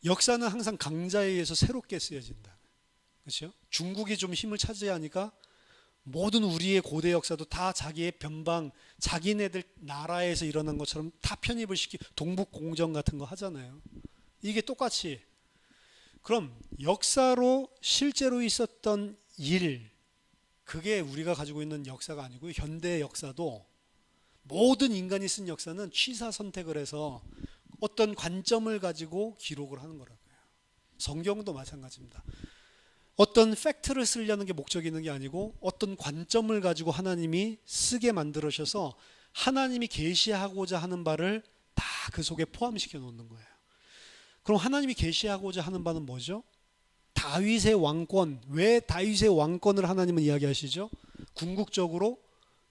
역사는 항상 강자에 의해서 새롭게 쓰여진다. 그렇죠? 중국이 좀 힘을 차지하니까 모든 우리의 고대 역사도 다 자기의 변방, 자기네들 나라에서 일어난 것처럼 다 편입을 시키고 동북공정 같은 거 하잖아요. 이게 똑같이, 그럼 역사로 실제로 있었던 일, 그게 우리가 가지고 있는 역사가 아니고, 현대 역사도 모든 인간이 쓴 역사는 취사 선택을 해서 어떤 관점을 가지고 기록을 하는 거라고요. 성경도 마찬가지입니다. 어떤 팩트를 쓰려는 게 목적이 있는 게 아니고 어떤 관점을 가지고 하나님이 쓰게 만들으셔서 하나님이 계시하고자 하는 바를 다 그 속에 포함시켜 놓는 거예요. 그럼 하나님이 계시하고자 하는 바는 뭐죠? 다윗의 왕권. 왜 다윗의 왕권을 하나님은 이야기하시죠? 궁극적으로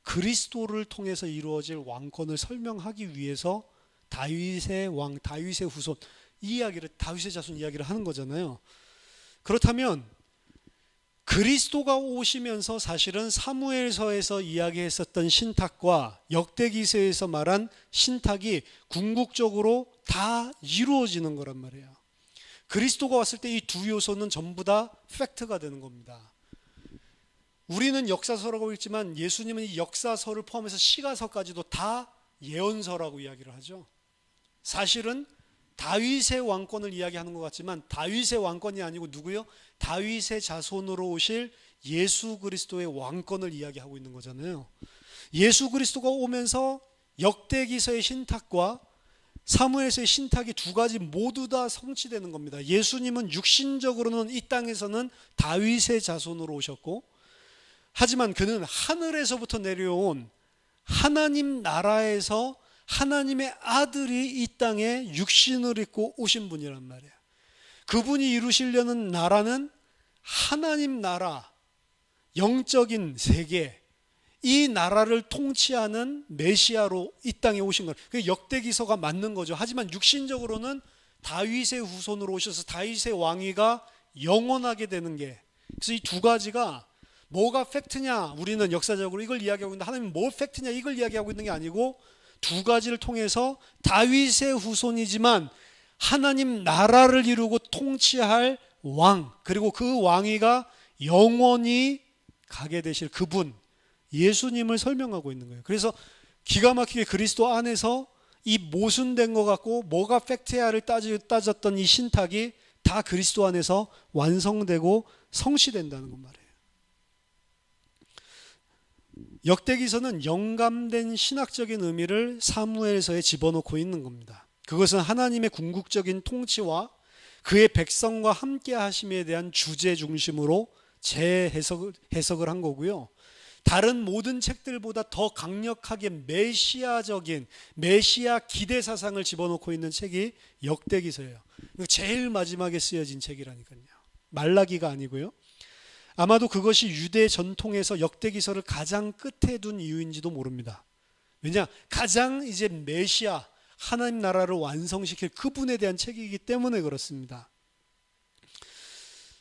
그리스도를 통해서 이루어질 왕권을 설명하기 위해서 다윗의 왕, 다윗의 후손, 이 이야기를, 다윗의 자손 이야기를 하는 거잖아요. 그렇다면 그리스도가 오시면서 사실은 사무엘서에서 이야기했었던 신탁과 역대기서에서 말한 신탁이 궁극적으로 다 이루어지는 거란 말이에요. 그리스도가 왔을 때 이 두 요소는 전부 다 팩트가 되는 겁니다. 우리는 역사서라고 읽지만 예수님은 이 역사서를 포함해서 시가서까지도 다 예언서라고 이야기를 하죠. 사실은 다윗의 왕권을 이야기하는 것 같지만 다윗의 왕권이 아니고 누구요? 다윗의 자손으로 오실 예수 그리스도의 왕권을 이야기하고 있는 거잖아요. 예수 그리스도가 오면서 역대기서의 신탁과 사무엘서의 신탁이 두 가지 모두 다 성취되는 겁니다. 예수님은 육신적으로는 이 땅에서는 다윗의 자손으로 오셨고, 하지만 그는 하늘에서부터 내려온 하나님 나라에서 하나님의 아들이 이 땅에 육신을 입고 오신 분이란 말이에요. 그분이 이루시려는 나라는 하나님 나라, 영적인 세계, 이 나라를 통치하는 메시아로 이 땅에 오신 거예요. 그게 역대기서가 맞는 거죠. 하지만 육신적으로는 다윗의 후손으로 오셔서 다윗의 왕위가 영원하게 되는 게, 그래서 이 두 가지가 뭐가 팩트냐, 우리는 역사적으로 이걸 이야기하고 있는데 하나님은 뭐 팩트냐 이걸 이야기하고 있는 게 아니고, 두 가지를 통해서 다윗의 후손이지만 하나님 나라를 이루고 통치할 왕, 그리고 그 왕위가 영원히 가게 되실 그분 예수님을 설명하고 있는 거예요. 그래서 기가 막히게 그리스도 안에서 이 모순된 것 같고 뭐가 팩트야를 따졌던 이 신탁이 다 그리스도 안에서 완성되고 성취된다는 것 말이에요. 역대기서는 영감된 신학적인 의미를 사무엘서에 집어넣고 있는 겁니다. 그것은 하나님의 궁극적인 통치와 그의 백성과 함께 하심에 대한 주제 중심으로 재해석을 한 거고요. 다른 모든 책들보다 더 강력하게 메시아적인 메시아 기대 사상을 집어넣고 있는 책이 역대기서예요. 제일 마지막에 쓰여진 책이라니까요. 말라기가 아니고요. 아마도 그것이 유대 전통에서 역대기서를 가장 끝에 둔 이유인지도 모릅니다. 왜냐? 가장 이제 메시아 하나님 나라를 완성시킬 그분에 대한 책이기 때문에 그렇습니다.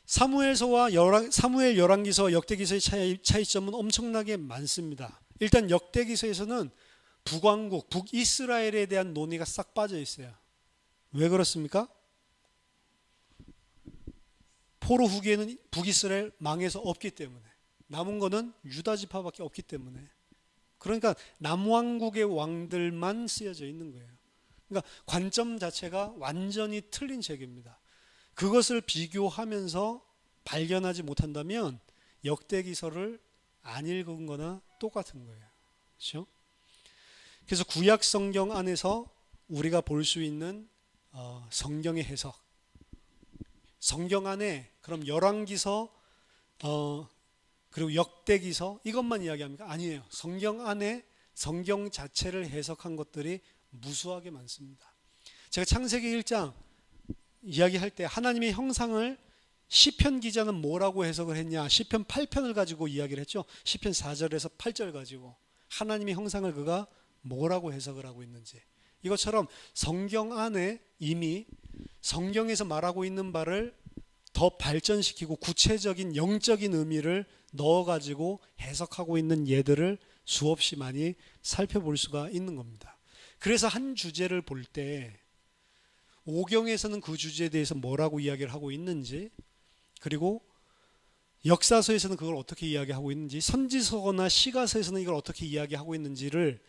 사무엘 열왕기서 역대기서의 차이점은 엄청나게 많습니다. 일단 역대기서에서는 북왕국, 북이스라엘에 대한 논의가 싹 빠져 있어요. 왜 그렇습니까? 포로 후기에는 북이스라엘 망해서 없기 때문에, 남은 거는 유다 지파밖에 없기 때문에, 그러니까 남왕국의 왕들만 쓰여져 있는 거예요. 그러니까 관점 자체가 완전히 틀린 책입니다. 그것을 비교하면서 발견하지 못한다면 역대기서를 안 읽은 거나 똑같은 거예요. 그렇죠? 그래서 구약 성경 안에서 우리가 볼 수 있는 성경의 해석, 성경 안에 그럼 열왕기서 그리고 역대기서 이것만 이야기합니까? 아니에요. 성경 안에 성경 자체를 해석한 것들이 무수하게 많습니다. 제가 창세기 1장 이야기할 때 하나님의 형상을 시편 기자는 뭐라고 해석을 했냐? 시편 8편을 가지고 이야기를 했죠. 시편 4절에서 8절 가지고 하나님의 형상을 그가 뭐라고 해석을 하고 있는지. 이것처럼 성경 안에 이미 성경에서 말하고 있는 바를 더 발전시키고 구체적인 영적인 의미를 넣어가지고 해석하고 있는 예들을 수없이 많이 살펴볼 수가 있는 겁니다. 그래서 한 주제를 볼 때 오경에서는 그 주제에 대해서 뭐라고 이야기를 하고 있는지, 그리고 역사서에서는 그걸 어떻게 이야기하고 있는지, 선지서나 시가서에서는 이걸 어떻게 이야기하고 있는지를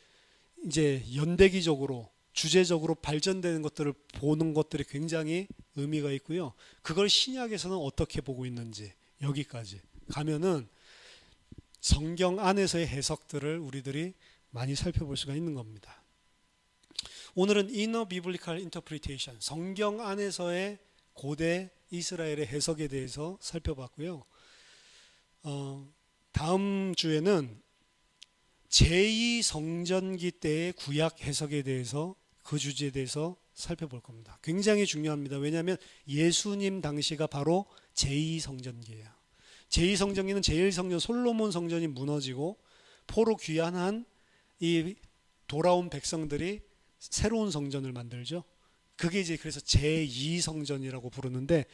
이제 연대기적으로 주제적으로 발전되는 것들을 보는 것들이 굉장히 의미가 있고요. 그걸 신약에서는 어떻게 보고 있는지 여기까지 가면은 성경 안에서의 해석들을 우리들이 많이 살펴볼 수가 있는 겁니다. 오늘은 Inner Biblical Interpretation, 성경 안에서의 고대 이스라엘의 해석에 대해서 살펴봤고요. 다음 주에는 제2성전기 때의 구약 해석에 대해서 그 주제에 대해서 살펴볼 겁니다. 굉장히 중요합니다. 왜냐하면 예수님 당시가 바로 제2성전기예요. 제2성전기는 제1성전 솔로몬 성전이 무너지고 포로 귀환한 이 돌아온 백성들이 새로운 성전을 만들죠. 그게 이제 그래서 제2성전이라고 부르는데,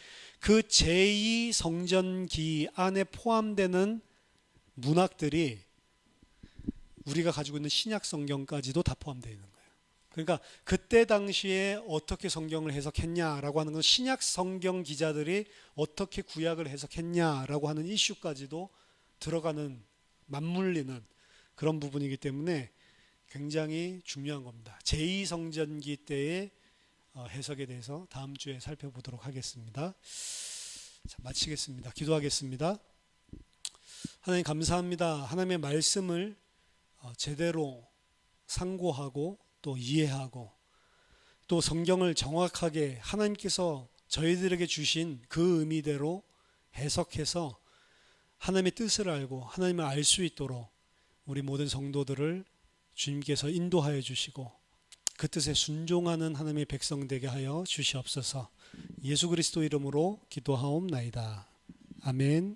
그 제2성전기 안에 포함되는 문학들이 우리가 가지고 있는 신약 성경까지도 다 포함되어 있는 거예요. 그러니까 그때 당시에 어떻게 성경을 해석했냐라고 하는 건 신약 성경 기자들이 어떻게 구약을 해석했냐라고 하는 이슈까지도 들어가는, 맞물리는 그런 부분이기 때문에 굉장히 중요한 겁니다. 제2성전기 때의 해석에 대해서 다음 주에 살펴보도록 하겠습니다. 자, 마치겠습니다. 기도하겠습니다. 하나님 감사합니다. 하나님의 말씀을 제대로 상고하고 또 이해하고 또 성경을 정확하게 하나님께서 저희들에게 주신 그 의미대로 해석해서 하나님의 뜻을 알고 하나님을 알 수 있도록 우리 모든 성도들을 주님께서 인도하여 주시고 그 뜻에 순종하는 하나님의 백성 되게 하여 주시옵소서. 예수 그리스도 이름으로 기도하옵나이다. 아멘.